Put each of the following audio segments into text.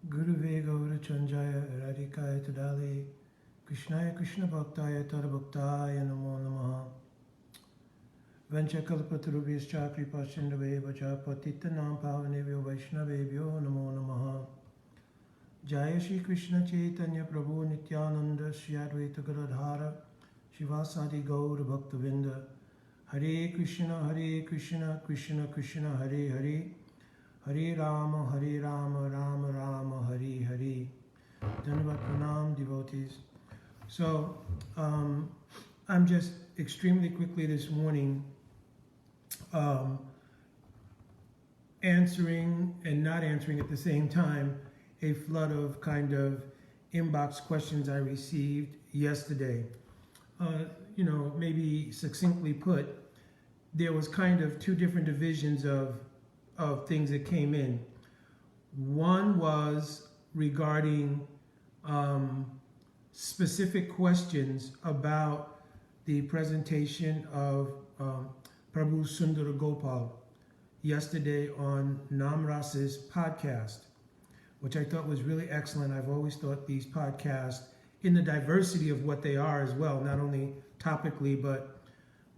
Guruve Gaura Chanjaya Radhikaya Tadali Krishnaya Krishna Bhaktaya Tadabhaktaya Namo Namaha Vanchakalpatarubhyascha Kripasindave Vacha Patitanam Pavanebhyo Vaishnavebhyo Namo Namaha Jaya Shri Krishna Chaitanya Prabhu Nityananda Shri Advaita Gadadhara Shivasadi Gaura Bhaktavinda Hare Krishna Krishna Krishna Hare Hare Hare Rama, Rama Rama, Hare Hare. Dhanavad Pranam, devotees. So, I'm just extremely quickly this morning answering and not answering at the same time a flood of kind of inbox questions I received yesterday. Maybe succinctly put, there was kind of two different divisions of things that came in. One was regarding specific questions about the presentation of Prabhu Sundara Gopal yesterday on Namras's podcast, which I thought was really excellent. I've always thought these podcasts, in the diversity of what they are as well, not only topically, but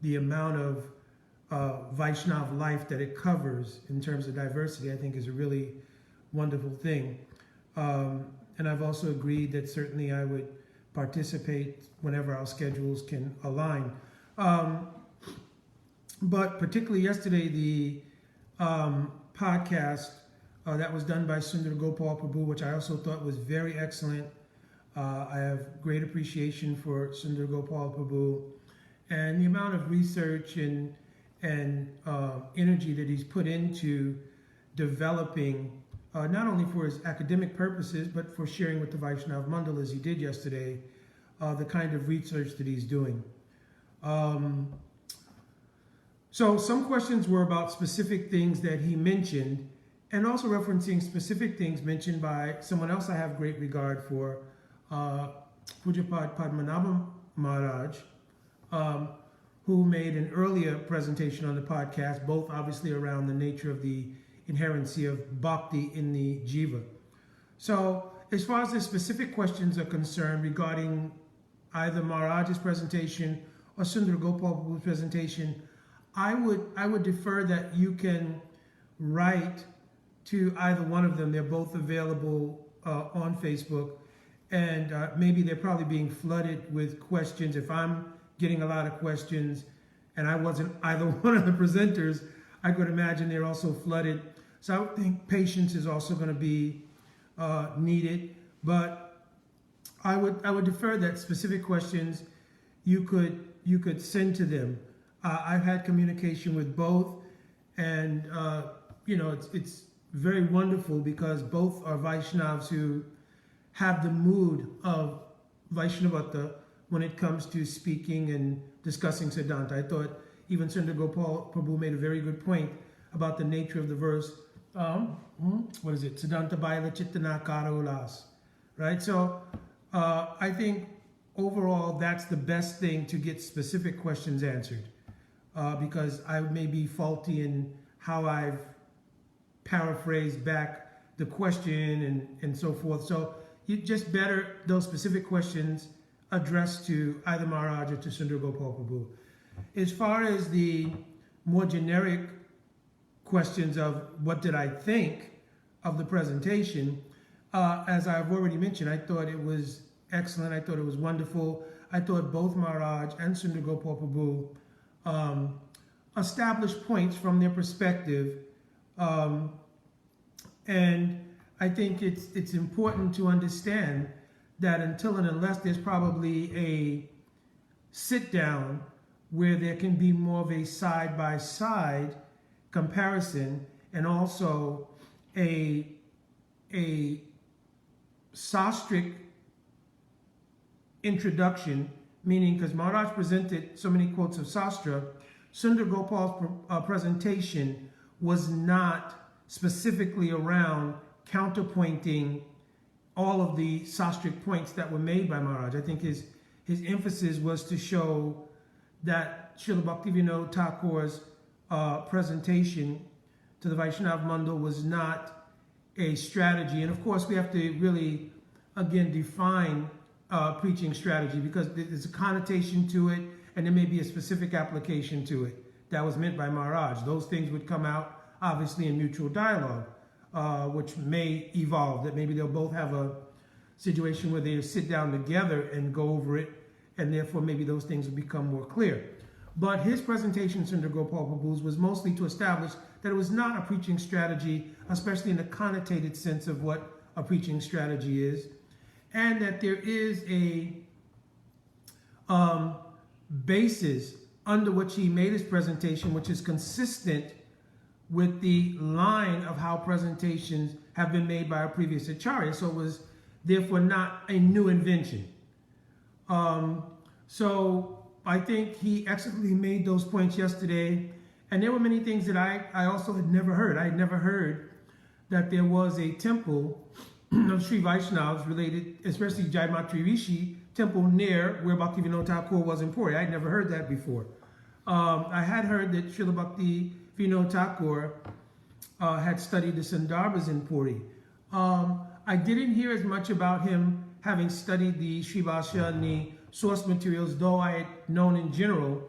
the amount of Vaishnav life that it covers in terms of diversity, I think is a really wonderful thing. And I've also agreed that certainly I would participate whenever our schedules can align. But particularly yesterday, the podcast that was done by Sundar Gopal Prabhu, which I also thought was very excellent. I have great appreciation for Sundar Gopal Prabhu and the amount of research and energy that he's put into developing, not only for his academic purposes, but for sharing with the Vaishnav Mandal, as he did yesterday, the kind of research that he's doing. So some questions were about specific things that he mentioned, and also referencing specific things mentioned by someone else I have great regard for, Pujapad Padmanabha Maharaj, who made an earlier presentation on the podcast, both obviously around the nature of the inherency of bhakti in the jiva. So as far as the specific questions are concerned regarding either Maharaj's presentation or Sundar Gopal Prabhu's presentation, I would defer that you can write to either one of them. They're both available on Facebook, and maybe they're probably being flooded with questions. If I'm getting a lot of questions and I wasn't either one of the presenters, I could imagine they're also flooded. So I would think patience is also going to be needed, but I would defer that specific questions you could send to them. I've had communication with both, and it's very wonderful because both are Vaishnavas who have the mood of Vaishnavata when it comes to speaking and discussing Siddhanta. I thought even Sundar Gopal Prabhu made a very good point about the nature of the verse. What is it? Siddhanta Baila Chittana Kara Ulas. Right? So I think overall that's the best thing to get specific questions answered, because I may be faulty in how I've paraphrased back the question and so forth. So you just better those specific questions addressed to either Maharaj or to Sundar Gopal Prabhu. As far as the more generic questions of what did I think of the presentation, as I've already mentioned, I thought it was excellent. I thought it was wonderful. I thought both Maharaj and Sundar Gopal Prabhu established points from their perspective, and I think it's important to understand that until and unless there's probably a sit down where there can be more of a side-by-side comparison and also a sastric introduction, meaning because Maharaj presented so many quotes of Sastra, Sundar Gopal's presentation was not specifically around counterpointing all of the sastric points that were made by Maharaj. I think his emphasis was to show that Srila Bhaktivinoda Thakur's presentation to the Vaishnav Mandal was not a strategy. And of course, we have to really, again, define preaching strategy, because there's a connotation to it, and there may be a specific application to it that was meant by Maharaj. Those things would come out, obviously, in mutual dialogue, which may evolve, that maybe they'll both have a situation where they sit down together and go over it, and therefore maybe those things will become more clear. But his presentation, Sundar Gopal Prabhu's, was mostly to establish that it was not a preaching strategy, especially in the connotated sense of what a preaching strategy is, and that there is a basis under which he made his presentation, which is consistent with the line of how presentations have been made by our previous acharya. So it was therefore not a new invention. So I think he excellently made those points yesterday. And there were many things that I also had never heard. I had never heard that there was a temple of Sri Vaishnavas related, especially Jaimatri Rishi temple near where Bhaktivinoda Thakur was in Puri. I had never heard that before. I had heard that Srila Bhaktivinoda Thakur had studied the Sandarbhas in Puri. I didn't hear as much about him having studied the Sri Bhashya and the source materials, though I had known in general.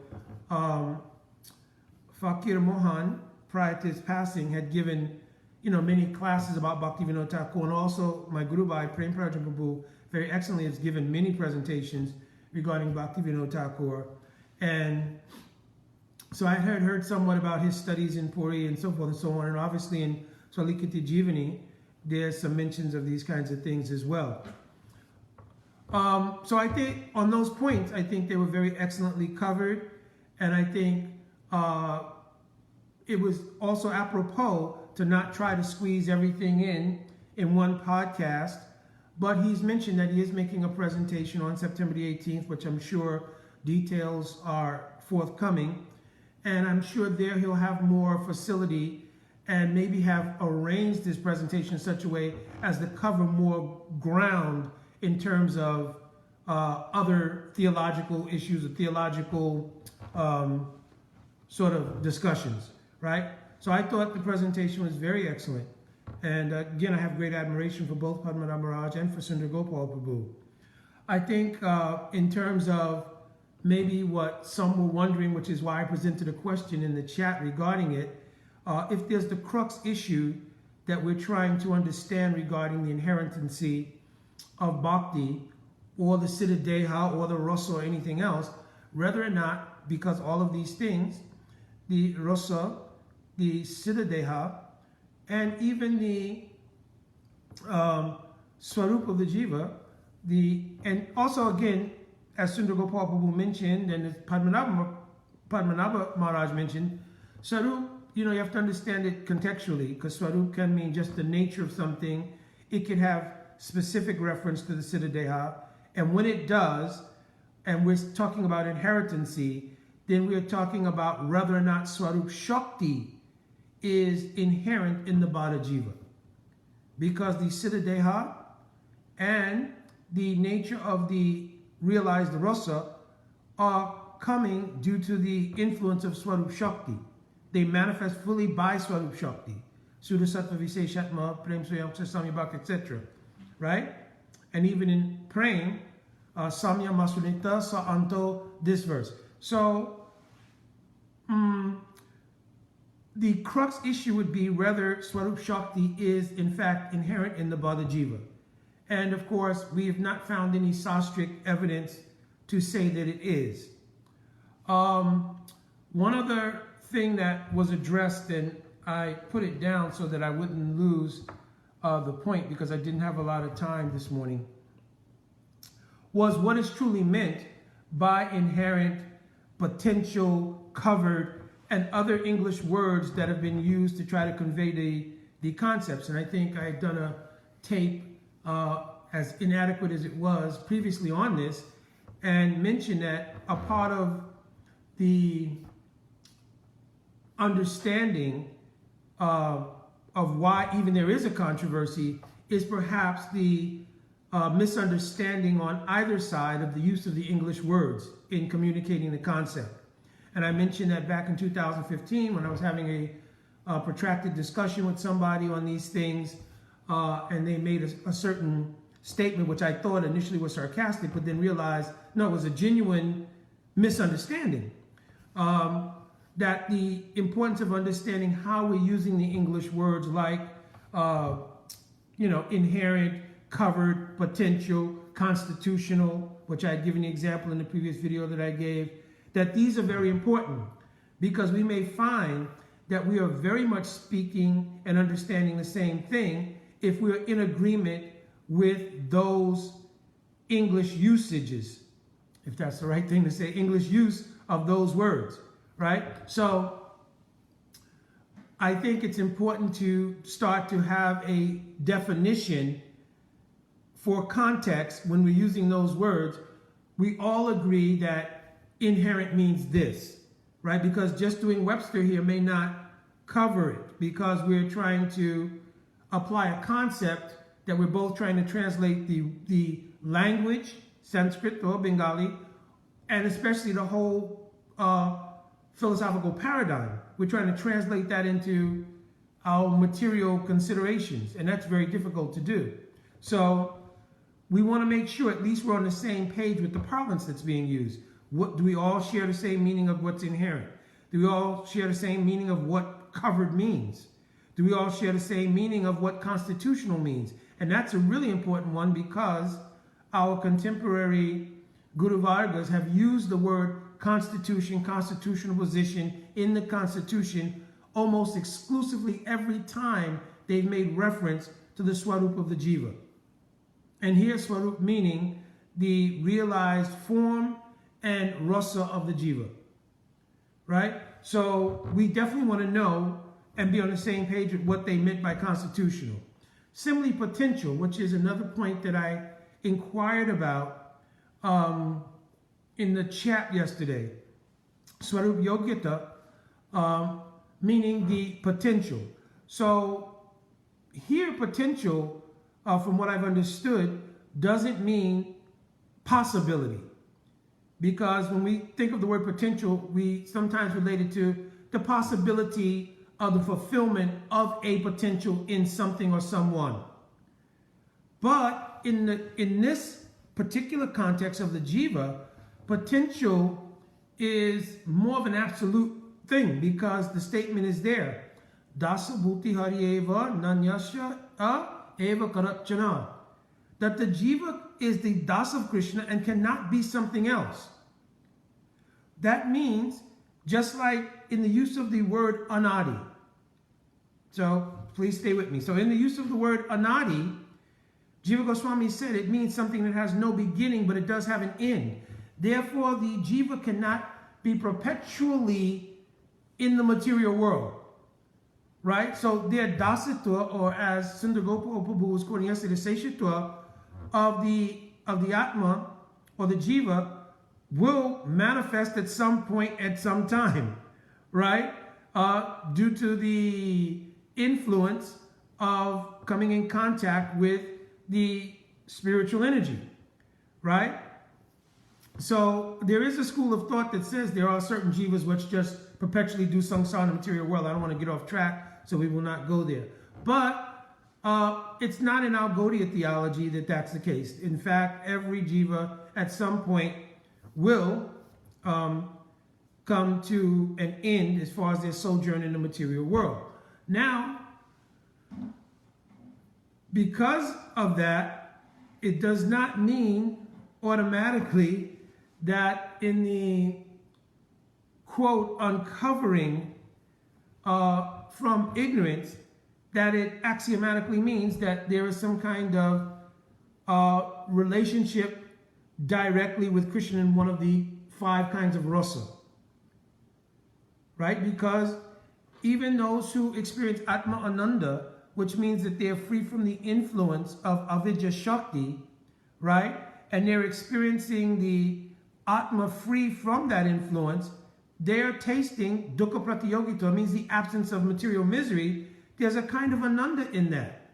Fakir Mohan, prior to his passing, had given many classes about Bhaktivinoda Thakur, and also my Guru Bhai, Prem Prajan Prabhu, very excellently has given many presentations regarding Bhaktivinoda Thakur. And so I had heard somewhat about his studies in Puri and so forth and so on, and obviously in Swalikiti Jivani, there's some mentions of these kinds of things as well. So I think on those points, I think they were very excellently covered, and I think it was also apropos to not try to squeeze everything in one podcast, but he's mentioned that he is making a presentation on September the 18th, which I'm sure details are forthcoming, and I'm sure there he'll have more facility and maybe have arranged this presentation in such a way as to cover more ground in terms of other theological issues or theological sort of discussions, right? So I thought the presentation was very excellent. And again, I have great admiration for both Padmanabh Maharaj and for Sundar Gopal Prabhu. I think in terms of maybe what some were wondering, which is why I presented a question in the chat regarding it, if there's the crux issue that we're trying to understand regarding the inherentancy of bhakti, or the siddha deha, or the rasa, or anything else, whether or not, because all of these things, the rasa, the siddha deha, and even the swarup of the jiva, and also again, as Sundar Gopal Prabhu mentioned, and as Padmanabh Maharaj mentioned, swarup, you have to understand it contextually, because swarup can mean just the nature of something. It could have specific reference to the siddha deha, and when it does, and we're talking about inheritancy, then we're talking about whether or not swarup shakti is inherent in the Bada Jiva. Because the siddha deha and the nature of the realized rasa are coming due to the influence of swarup shakti. They manifest fully by swarup shakti. Suddha sattva viseshatma, prem swayam samya bhakti, etc. Right? And even in prem, samya masunita sa anto, this verse. So, the crux issue would be whether Swarup Shakti is in fact inherent in the Bada Jiva. And of course, we have not found any sastric evidence to say that it is. One other thing that was addressed, and I put it down so that I wouldn't lose the point because I didn't have a lot of time this morning, was what is truly meant by inherent, potential, covered, and other English words that have been used to try to convey the concepts. And I think I had done a tape, as inadequate as it was previously on this, and mentioned that a part of the understanding of why even there is a controversy is perhaps the misunderstanding on either side of the use of the English words in communicating the concept. And I mentioned that back in 2015 when I was having a protracted discussion with somebody on these things, and they made a certain statement, which I thought initially was sarcastic, but then realized, no, it was a genuine misunderstanding. That the importance of understanding how we're using the English words like, inherent, covered, potential, constitutional, which I had given the example in the previous video that I gave, that these are very important because we may find that we are very much speaking and understanding the same thing if we're in agreement with those English usages, if that's the right thing to say, English use of those words, right? So I think it's important to start to have a definition for context when we're using those words. We all agree that inherent means this, right? Because just doing Webster here may not cover it because we're trying to apply a concept that we're both trying to translate the language, Sanskrit or Bengali, and especially the whole philosophical paradigm. We're trying to translate that into our material considerations, and that's very difficult to do. So we want to make sure at least we're on the same page with the parlance that's being used. What do we all share the same meaning of what's inherent? Do we all share the same meaning of what covered means? Do we all share the same meaning of what constitutional means? And that's a really important one because our contemporary Guru Vargas have used the word constitution, constitutional position in the Constitution almost exclusively every time they've made reference to the Swarup of the Jiva. And here Swarup meaning the realized form and rasa of the Jiva, right? So we definitely want to know and be on the same page with what they meant by constitutional. Similarly, potential, which is another point that I inquired about in the chat yesterday. Swarup Yogyata, meaning the potential. So here potential, from what I've understood, doesn't mean possibility. Because when we think of the word potential, we sometimes relate it to the possibility of the fulfillment of a potential in something or someone. But in this particular context of the jiva, potential is more of an absolute thing because the statement is there. Dasa bhuti hari eva nanyasya eva karachana. That the jiva is the das of Krishna and cannot be something else. That means, just like in the use of the word anadi. So please stay with me. So in the use of the word anadi, Jiva Goswami said it means something that has no beginning, but it does have an end. Therefore, the jiva cannot be perpetually in the material world. Right? So their dasitva, or as Sundar Gopal Prabhu was quoting yesterday, seshitva of the Atma or the jiva will manifest at some point at some time, right? Due to the influence of coming in contact with the spiritual energy, right? So there is a school of thought that says there are certain jivas which just perpetually do samsara in the material world. I don't want to get off track, so we will not go there. But it's not in our Gaudiya theology that that's the case. In fact, every jiva at some point will come to an end as far as their sojourn in the material world. Now, because of that, it does not mean automatically that in the quote uncovering from ignorance, that it axiomatically means that there is some kind of relationship directly with Krishna in one of the 5 kinds of rasa. Right? Because even those who experience Atma Ananda, which means that they're free from the influence of Avidya Shakti, right? And they're experiencing the Atma free from that influence, they're tasting Dukkha Pratyogita, means the absence of material misery. There's a kind of Ananda in that.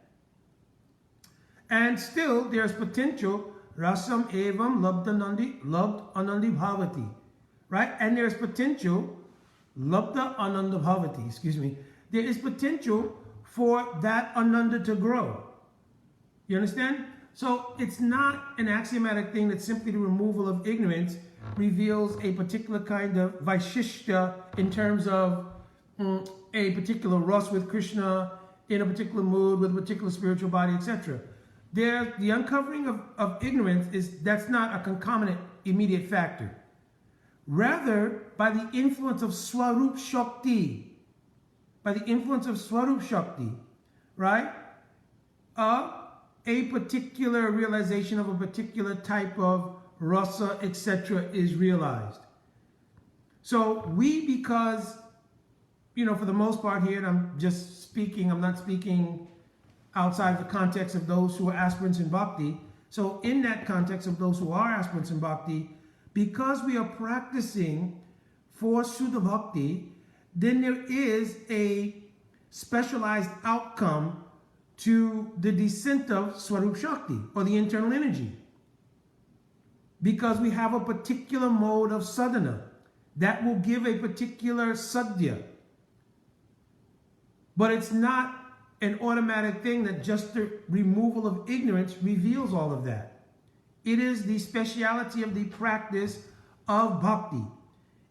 And still, there's potential Rasam evam labd anandi bhavati, right? And there's potential labda ananda bhavati, excuse me. There is potential for that ananda to grow, You understand? So it's not an axiomatic thing that simply the removal of ignorance reveals a particular kind of vaishishta in terms of a particular rus with Krishna in a particular mood with a particular spiritual body, etc. The uncovering of ignorance that's not a concomitant immediate factor. Rather, by the influence of Swarup Shakti, right? A particular realization of a particular type of rasa, etc. is realized. So because, for the most part here, and I'm not speaking outside of the context of those who are aspirants in bhakti. So in that context of those who are aspirants in bhakti, because we are practicing for Shuddha Bhakti, then there is a specialized outcome to the descent of Swarup Shakti, or the internal energy. Because we have a particular mode of sadhana that will give a particular sadhya. But it's not an automatic thing that just the removal of ignorance reveals all of that. It is the speciality of the practice of bhakti.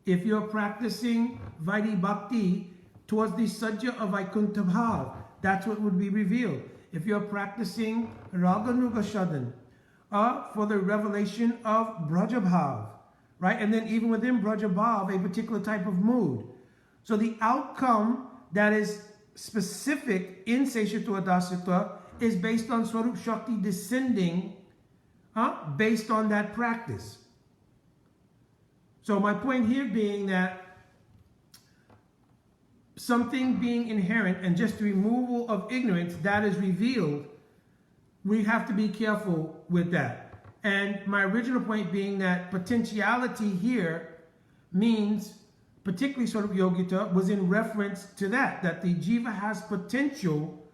If you're practicing Vaidhi Bhakti towards the sadhya of Vaikuntha Bhav, that's what would be revealed. If you're practicing Raganuga Shadan, for the revelation of Braja Bhav, right? And then even within Braja Bhav, a particular type of mood. So the outcome that is specific in Seshitva Dasitva is based on Swarup Shakti descending based on that practice. So my point here being that something being inherent and just the removal of ignorance that is revealed, we have to be careful with that. And my original point being that potentiality here means, particularly Swarup Yogita, was in reference to that the jiva has potential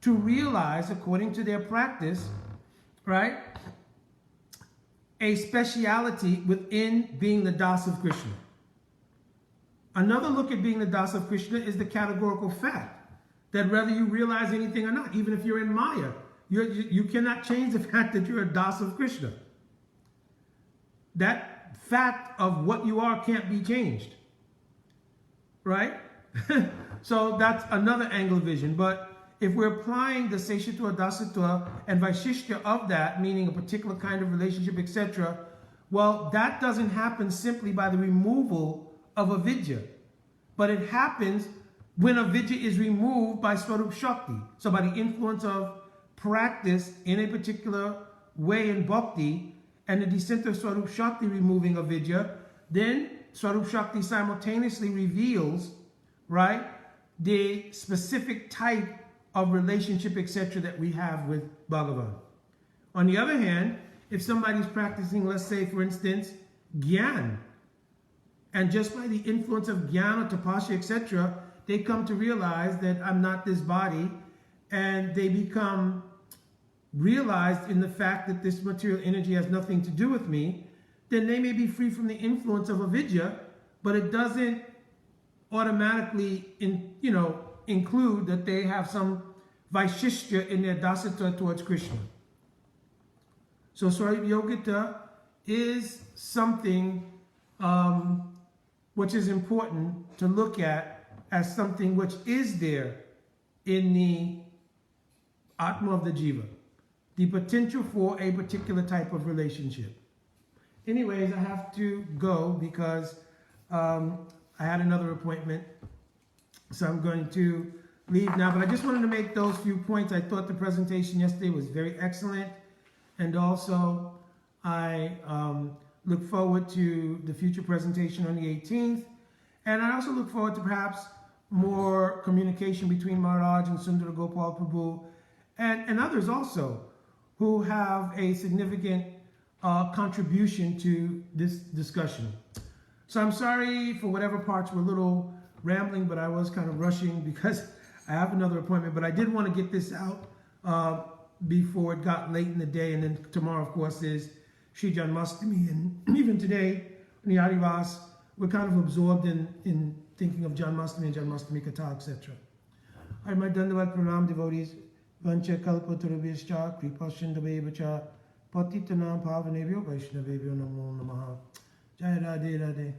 to realize, according to their practice, right, a speciality within being the Das of Krishna. Another look at being the Das of Krishna is the categorical fact that whether you realize anything or not, even if you're in Maya, you cannot change the fact that you're a Das of Krishna. That fact of what you are can't be changed. Right? So that's another angle of vision. But if we're applying the Seshitva, Dasitva, and Vaishishta of that, meaning a particular kind of relationship, etc., well, that doesn't happen simply by the removal of avidya. But it happens when avidya is removed by Swarup Shakti. So by the influence of practice in a particular way in bhakti, and the descent of Swarup Shakti removing avidya, then Swarup Shakti simultaneously reveals, right, the specific type of relationship, etc., that we have with Bhagavan. On the other hand, if somebody's practicing, let's say, for instance, Gyan, and just by the influence of Gyan or Tapasya, etc., they come to realize that I'm not this body, and they become realized in the fact that this material energy has nothing to do with me, then they may be free from the influence of avidya, but it doesn't automatically include that they have some vaishishya in their dasita towards Krishna. So Swarup Yogita is something which is important to look at as something which is there in the Atma of the Jiva, the potential for a particular type of relationship. Anyways, I have to go because I had another appointment, so I'm going to leave now. But I just wanted to make those few points. I thought the presentation yesterday was very excellent, and also I look forward to the future presentation on the 18th, and I also look forward to perhaps more communication between Maharaj and Sundara Gopal Prabhu and others also who have a significant contribution to this discussion. So I'm sorry for whatever parts were a little rambling, but I was kind of rushing because I have another appointment. But I did want to get this out before it got late in the day. And then tomorrow, of course, is Sri Janmashtami. And even today, in the Adivas, we're kind of absorbed in thinking of Janmashtami and Janmashtami Katha, etc. All right, my Dandavat Pranam devotees. Vanchakalpatarubhyascha Kripasindhavevacha Patitanam Pavanebhyo Vaishnavebhyo Namo Namaha. Jai Radhe Radhe.